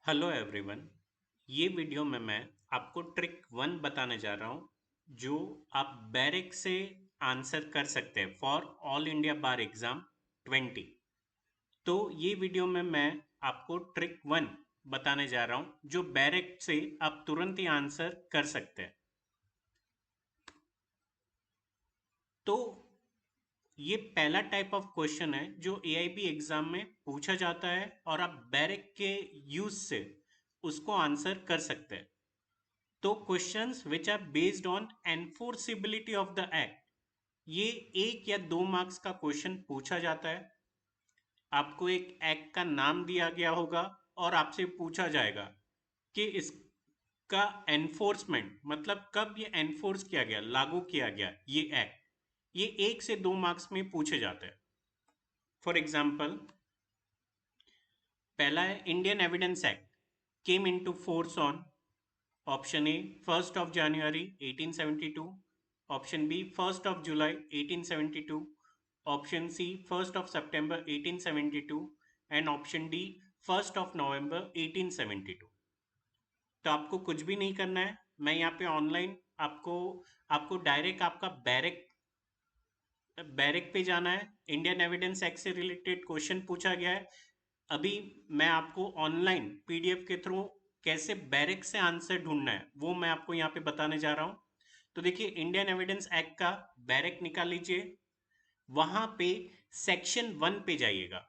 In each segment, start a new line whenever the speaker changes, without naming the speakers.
Hello everyone. ये video में मैं आपको ट्रिक वन बताने जा रहा हूँ जो आप बैरिक से आंसर कर सकते हैं for all India bar exam 20। तो ये वीडियो में मैं आपको ट्रिक वन बताने जा रहा हूँ जो बैरिक से आप तुरंत ही आंसर कर सकते हैं। तो ये पहला टाइप ऑफ क्वेश्चन है जो एआईबी एग्जाम में पूछा जाता है और आप बैरिक के यूज से उसको आंसर कर सकते हैं। तो questions which are based on enforceability of the act, ये 1 या 2 मार्क्स का क्वेश्चन पूछा जाता है। आपको एक एक्ट का नाम दिया गया होगा और आपसे पूछा जाएगा कि इसका एनफोर्समेंट मतलब कब ये एनफोर्स किया गया, लागू किया गया ये एक्ट। ये 1 से 2 मार्क्स में पूछे जाते हैं। फॉर एग्जाम्पल, पहला है Indian evidence act came into force on option A 1st of January 1872, option B 1st of July 1872, option C 1st of September 1872 and option D 1st of November 1872। तो आपको कुछ भी नहीं करना है। मैं यहाँ पे ऑनलाइन आपको आपको डायरेक्ट आपका बैरिक बैरिक पे जाना है। इंडियन एविडेंस एक्ट से रिलेटेड क्वेश्चन पूछा गया है। अभी मैं आपको ऑनलाइन पीडीएफ के थ्रू कैसे बैरिक से आंसर ढूंढना है वो मैं आपको यहाँ पे बताने जा रहा हूँ। तो देखिए, इंडियन एविडेंस एक्ट का बैरिक निकाल लीजिए। वहां पे सेक्शन 1 पे जाइएगा।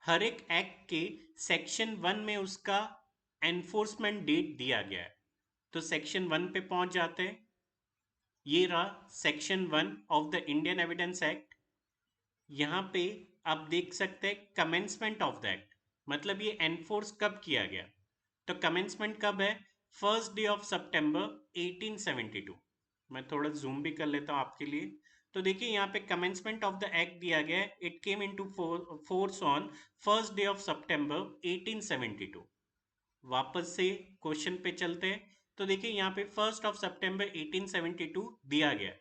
हर एक एक्ट के सेक्शन 1 में उसका एनफोर्समेंट डेट दिया गया है। तो सेक्शन 1 पे पहुंच जाते हैं। ये रहा section 1 of the Indian evidence act. यहाँ पे आप देख सकते हैं कमेंसमेंट ऑफ द एक्ट, मतलब ये एनफोर्स कब किया गया। तो कमेंसमेंट कब है? 1st day of September 1872। मैं थोड़ा जूम भी कर लेता हूँ आपके लिए। तो देखिए, यहाँ पे कमेंसमेंट ऑफ द एक्ट दिया गया है। It came into force on 1st day of September 1872। वापस से क्वेश्चन पे चलते हैं। तो देखिए, यहाँ पे 1st of September 1872 दिया गया है।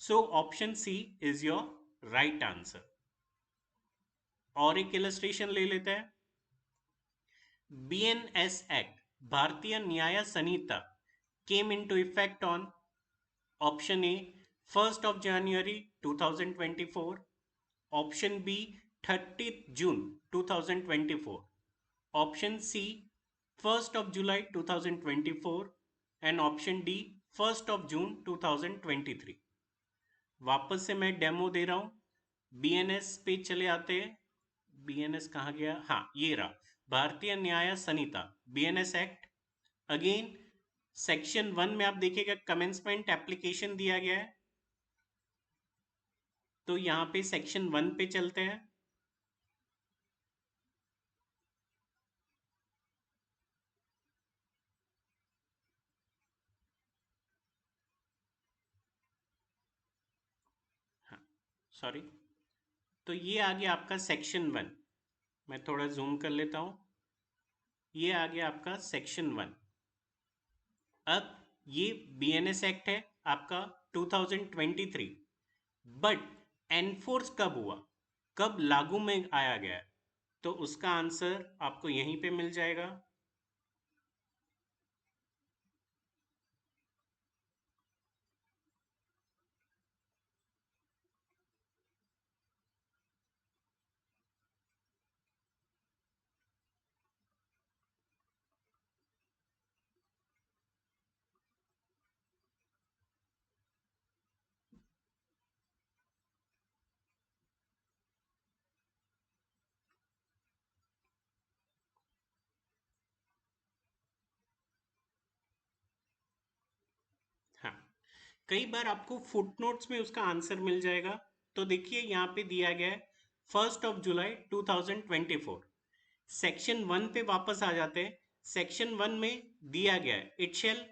So option C is your right answer. और एक इलस्ट्रेशन ले लेते हैं। BNS act, Bharatiya Nyaya Sanhita, came into effect on option A 1st of January 2024, option B 30th June 2024, option C 1st of July 2024 and option D 1st of June 2023। वापस से मैं demo दे रहा हूं। बीएनएस पे चले आते हैं। बीएनएस कहाँ गया? हाँ, ये रहा भारतीय न्याय संहिता, बीएनएस एक्ट। अगेन सेक्शन 1 में आप देखिएगा कमेंसमेंट एप्लीकेशन दिया गया है। तो यहाँ पे सेक्शन 1 पे चलते हैं। हाँ, सॉरी। तो ये आ गया आपका सेक्शन 1। मैं थोड़ा जूम कर लेता हूँ। ये आ गया आपका सेक्शन 1। अब ये बीएनएस एक्ट है आपका 2023, बट एनफोर्स कब हुआ, कब लागू में आया गया है? तो उसका आंसर आपको यहीं पे मिल जाएगा। हाँ, कई बार आपको फुटनोट्स में उसका आंसर मिल जाएगा। तो देखिए, यहाँ पे दिया गया है 1st of July 2024। सेक्शन 1 पे वापस आ जाते हैं। सेक्शन 1 में दिया गया है it shall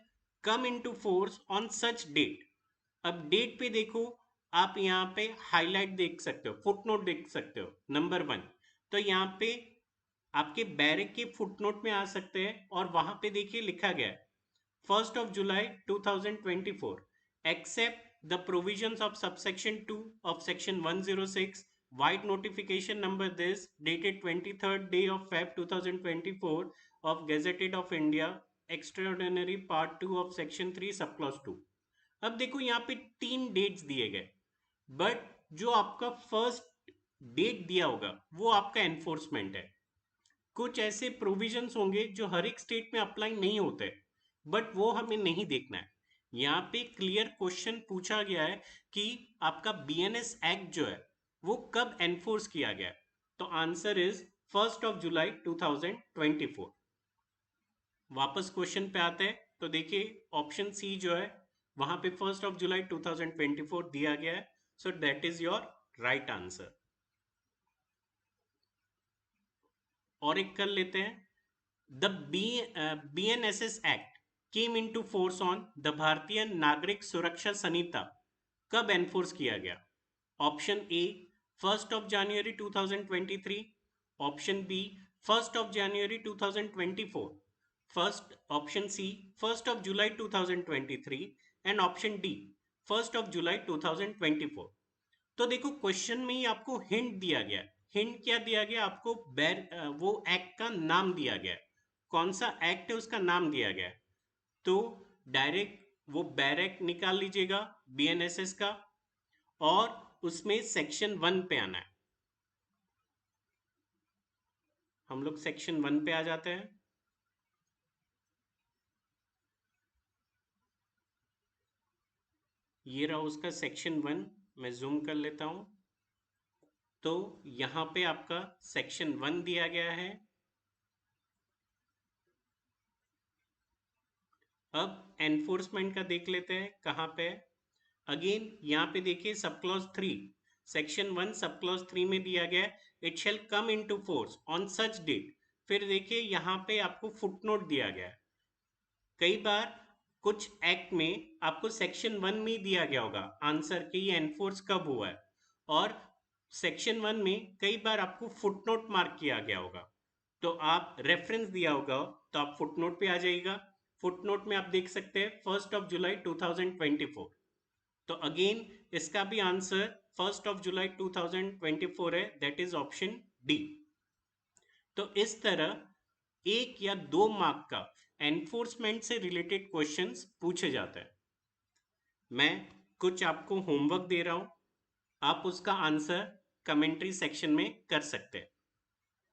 come into force on such date. अब डेट पे देखो, आप यहाँ पे हाईलाइट देख सकते हो, फुटनोट देख सकते हो, नंबर 1। तो यहाँ पे आपके बैरिक के फुटनोट में आ सकते हैं और वहां पे देखिए लिखा गया है 1st of July 2024, except the provisions of subsection 2 of section 106, white notification number this dated 23rd day of Feb 2024 of Gazetted of India Extraordinary Part 2 of Section 3 Sub Clause 2. अब देखो यहाँ पे 3 डेट्स दिए गए, बट जो आपका first date दिया होगा वो आपका एनफोर्समेंट है. कुछ ऐसे प्रोविजंस होंगे जो हर एक स्टेट में अप्लाई नहीं होते, बट वो हमें नहीं देखना है. यहाँ पे क्लियर क्वेश्चन पूछा गया है कि आपका बीएनएस एक्ट जो है वो कब एनफोर्स किया गया. तो आंसर इज 1 जुलाई 2024. वापस क्वेश्चन पे आते हैं तो देखिए ऑप्शन सी जो है वहां पे 1 जुलाई 2024 दिया गया है. So that is your right answer. और एक कर लेते हैं. The BNSS act came into force on the Bharatiya Nagarik Suraksha Sanhita कब एनफोर्स किया गया. ऑप्शन ए 1 जनवरी 2023, ऑप्शन बी 1 जनवरी 2024, फर्स्ट ऑप्शन सी 1 जुलाई 2023 एंड ऑप्शन डी 1 जुलाई 2024. तो देखो क्वेश्चन में ही आपको हिंट दिया गया. हिंट क्या दिया गया आपको? वो एक्ट का नाम दिया गया. कौन सा एक्ट है उसका नाम दिया गया. तो डायरेक्ट वो बैरक निकाल लीजिएगा बीएनएसएस का और उसमें सेक्शन 1 पे आना है. हम लोग सेक्शन 1 पे आ जाते हैं. ये रहा उसका सेक्शन 1. मैं जूम कर लेता हूं. तो यहां पे आपका सेक्शन 1 दिया गया है. अब एनफोर्समेंट का देख लेते हैं कहां पे. अगेन यहाँ पे देखिए sub clause 3 section 1 sub clause 3 में दिया गया it shall come into force on such date. फिर देखिए यहाँ पे आपको फुटनोट दिया गया है. कई बार कुछ एक्ट में आपको सेक्शन 1 में ही दिया गया होगा आंसर कि ये एनफोर्स कब हुआ है, और सेक्शन 1 में कई बार आपको फुटनोट मार्क किया गया होगा. तो आप रेफरेंस दिया होगा तो आप फुटनोट पे आ जाइएगा. फुटनोट में आप देख सकते हैं 1 जुलाई 2024. तो अगेन इसका भी आंसर 1 जुलाई 2024 है. That is option D. तो इस तरह एक या दो मार्क का एनफोर्समेंट से रिलेटेड क्वेश्चंस पूछे जाते हैं. मैं कुछ आपको होमवर्क दे रहा हूं, आप उसका आंसर कमेंट्री सेक्शन में कर सकते हैं.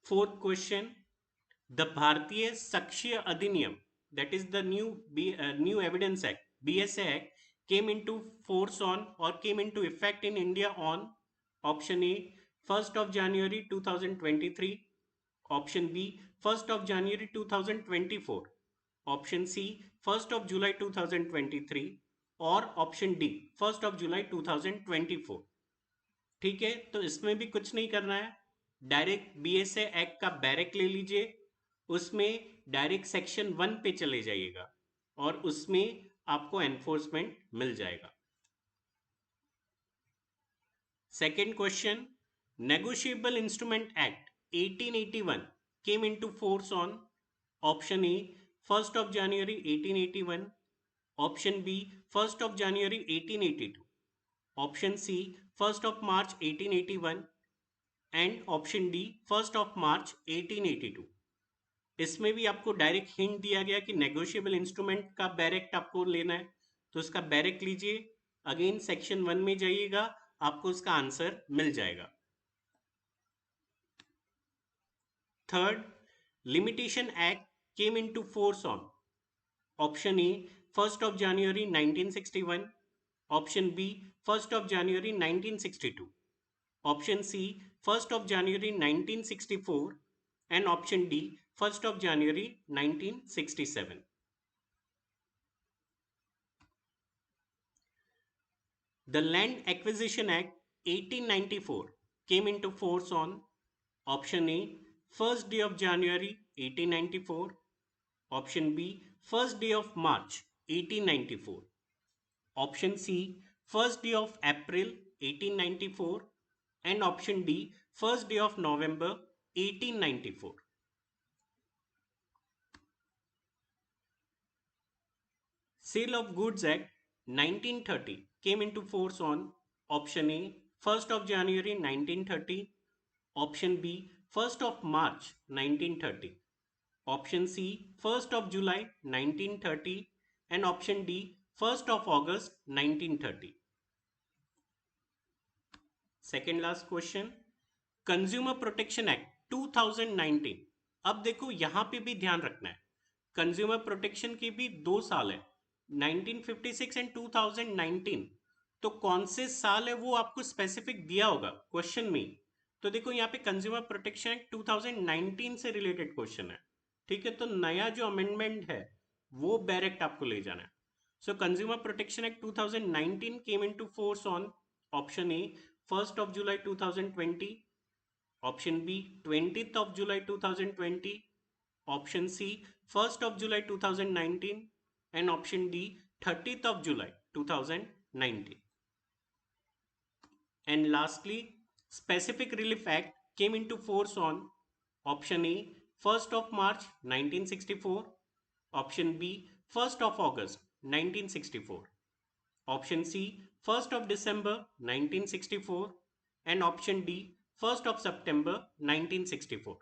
Fourth question. द भारतीय साक्ष्य अधिनियम that is the new evidence act BSA act came into force on or came into effect in India on option A 1st of January 2023, option B 1st of January 2024, option C 1st of July 2023 और option D 1st of July 2024. ठीक है, तो इसमें भी कुछ नहीं करना है. डायरेक्ट BSA एक्ट का बैरक ले लीजिए, उसमें डायरेक्ट सेक्शन 1 पे चले जाइएगा और उसमें आपको एनफोर्समेंट मिल जाएगा. Second question. Negotiable instrument act 1881 came into force on option A 1st of January 1881, option B 1st of January 1882, option C 1st of March 1881 and option D 1st of March 1882. इसमें भी आपको direct hint दिया गया कि negotiable instrument का barrack आपको लेना है, तो उसका बैरक लीजिए. अगेन सेक्शन 1 में जाइएगा, आपको उसका आंसर मिल जाएगा. Third. Limitation act came into force on option A 1st of January 1961, option B 1st of January 1962, option C 1st of January 1964 and option D 1st of January 1967. The Land Acquisition Act 1894 came into force on option A 1st day of January 1894, option B 1st day of March 1894, option C 1st day of April 1894 and option D 1st day of November 1894. Sale of Goods Act 1930 came into force on option A 1st of January 1930, option B 1st of March 1930, option C 1 जुलाई 1930 and option D 1 अगस्त 1930. Second last question, consumer protection act 2019. अब देखो यहां पे भी ध्यान रखना है, कंज्यूमर प्रोटेक्शन के भी 2 साल है, 1956 एंड 2019. तो कौन से साल है वो आपको स्पेसिफिक दिया होगा क्वेश्चन में. तो देखो यहाँ पे कंज्यूमर प्रोटेक्शन एक्ट 2019 से रिलेटेड क्वेश्चन है. ठीक है, तो नया जो अमेंडमेंट है वो डायरेक्ट आपको ले जाना है. So consumer protection act 2019 came into force on option A 1 जुलाई 2020, ऑप्शन बी 20 जुलाई 2020, ऑप्शन सी 1 जुलाई 2019 and option D 30 July 2019. And lastly, specific relief act came into force on option A 1 March 1964, option B 1 August 1964, option C 1 December 1964 and option D 1 September 1964.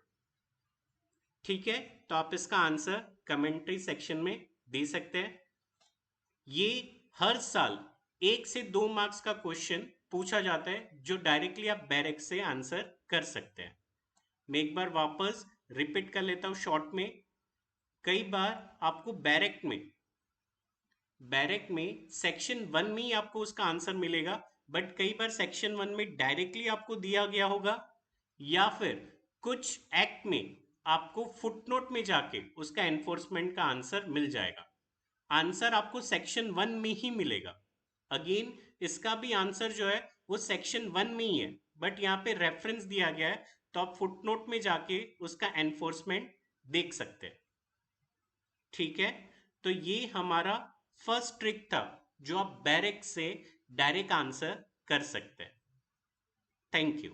ठीक है, तो आप इसका answer commentary section में दे सकते हैं. ये हर साल 1 से 2 मार्क्स का क्वेश्चन पूछा जाता है जो डायरेक्टली आप बैरेक से आंसर कर सकते हैं. मैं एक बार वापस रिपीट कर लेता हूं शॉर्ट में. कई बार आपको बैरेक में सेक्शन 1 में ही आपको उसका आंसर मिलेगा, बट कई बार सेक्शन 1 में डायरेक्टली आपको दिया गया होगा या फिर कुछ एक्ट में आपको फुटनोट में जाके उसका एनफोर्समेंट का आंसर मिल जाएगा. आंसर आपको सेक्शन 1 में ही मिलेगा. अगेन इसका भी आंसर जो है वो सेक्शन 1 में ही है, बट यहाँ पे रेफरेंस दिया गया है तो आप फुटनोट में जाके उसका एनफोर्समेंट देख सकते हैं. ठीक है, तो ये हमारा फर्स्ट ट्रिक था जो आप डायरेक्ट से डायरेक्ट आंसर कर सकते हैं. Thank you.